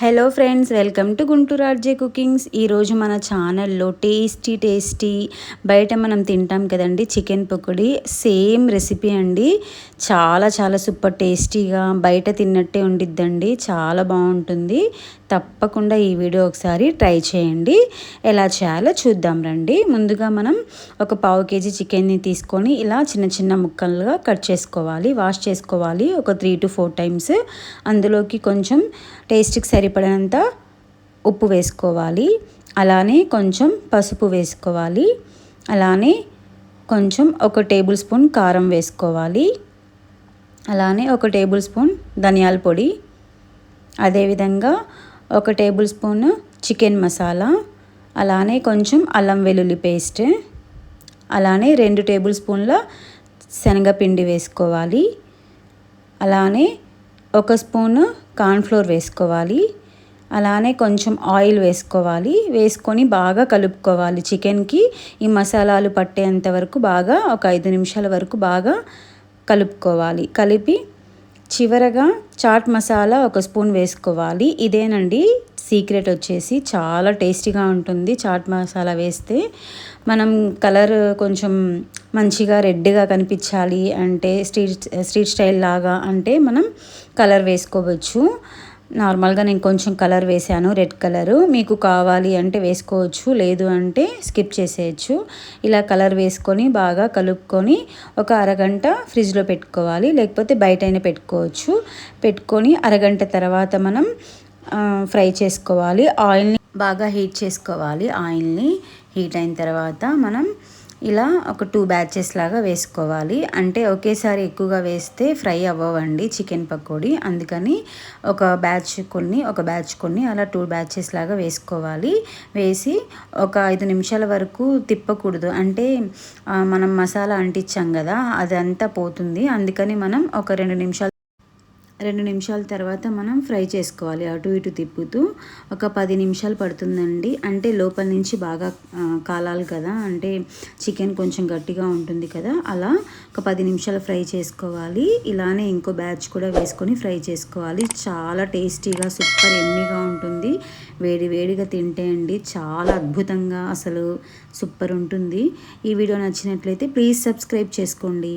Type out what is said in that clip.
Hello friends, welcome to Guntur RJ cookings. ఈరోజు మన ఛానల్లో టేస్టీ బయట మనం తింటాం కదండి చికెన్ పకోడీ, సేమ్ రెసిపీ అండి. చాలా చాలా సూపర్ టేస్టీగా బయట తిన్నట్టే ఉండిద్దండి. చాలా బాగుంటుంది. తప్పకుండా ఈ వీడియో ఒకసారి ట్రై చేయండి. ఎలా చేయాలో చూద్దాం రండి. ముందుగా మనం ఒక పావు కేజీ చికెన్ని తీసుకొని ఇలా చిన్న చిన్న ముక్కలుగా కట్ చేసుకోవాలి, వాష్ చేసుకోవాలి ఒక 3 to 4 టైమ్స్. అందులోకి కొంచెం టేస్ట్కి సరిపడినంత ఉప్పు వేసుకోవాలి, అలానే కొంచెం పసుపు వేసుకోవాలి, అలానే కొంచెం 1 టేబుల్ స్పూన్ కారం వేసుకోవాలి, అలానే 1 టేబుల్ స్పూన్ ధనియాల పొడి, అదేవిధంగా 1 టేబుల్ స్పూన్ చికెన్ మసాలా, అలానే కొంచెం అల్లం వెల్లుల్లి పేస్ట్, అలానే 2 టేబుల్ స్పూన్ల శనగపిండి వేసుకోవాలి, అలానే 1 స్పూను కార్న్ఫ్లోర్ వేసుకోవాలి, అలానే కొంచెం ఆయిల్ వేసుకోవాలి. వేసుకొని బాగా కలుపుకోవాలి. చికెన్కి ఈ మసాలాలు పట్టేంత వరకు బాగా ఒక 5 నిమిషాల వరకు బాగా కలుపుకోవాలి. కలిపి చివరగా చాట్ మసాలా 1 స్పూన్ వేసుకోవాలి. ఇదేనండి సీక్రెట్ వచ్చేసి, చాలా టేస్టీగా ఉంటుంది. చాట్ మసాలా వేస్తే మనం కలర్ కొంచెం మంచిగా రెడ్గా కనిపించాలి అంటే స్ట్రీట్ స్టైల్ లాగా అంటే మనం కలర్ వేసుకోవచ్చు. నార్మల్గా నేను కొంచెం కలర్ వేసాను, రెడ్ కలరు. మీకు కావాలి అంటే వేసుకోవచ్చు, లేదు అంటే స్కిప్ చేసేయచ్చు. ఇలా కలర్ వేసుకొని బాగా కలుపుకొని ఒక అరగంట ఫ్రిడ్జ్లో పెట్టుకోవాలి, లేకపోతే బయటైనా పెట్టుకోవచ్చు. పెట్టుకొని అరగంట తర్వాత మనం ఫ్రై చేసుకోవాలి. ఆయిల్ని బాగా హీట్ చేసుకోవాలి. ఆయిల్ని హీట్ అయిన తర్వాత మనం ఇలా ఒక 2 బ్యాచెస్ లాగా వేసుకోవాలి. అంటే ఒకేసారి ఎక్కువగా వేస్తే ఫ్రై అవ్వవండి చికెన్ పకోడీ. అందుకని ఒక బ్యాచ్ కొన్ని అలా 2 బ్యాచెస్ లాగా వేసుకోవాలి. వేసి ఒక 5 నిమిషాల వరకు తిప్పకూడదు, అంటే మనం మసాలా అంటించాం కదా, అదంతా పోతుంది. అందుకని మనం ఒక 2 నిమిషాల తర్వాత మనం ఫ్రై చేసుకోవాలి. అటు ఇటు తిప్పుతూ ఒక 10 నిమిషాలు పడుతుందండి. అంటే లోపల నుంచి బాగా కాలాలి కదా, అంటే చికెన్ కొంచెం గట్టిగా ఉంటుంది కదా, అలా ఒక 10 నిమిషాలు ఫ్రై చేసుకోవాలి. ఇలానే ఇంకో బ్యాచ్ కూడా వేసుకొని ఫ్రై చేసుకోవాలి. చాలా టేస్టీగా సూపర్ ఎమ్మీగా ఉంటుంది. వేడిగా తింటే అండి చాలా అద్భుతంగా, అసలు సూపర్ ఉంటుంది. ఈ వీడియో నచ్చినట్లయితే ప్లీజ్ సబ్స్క్రైబ్ చేసుకోండి.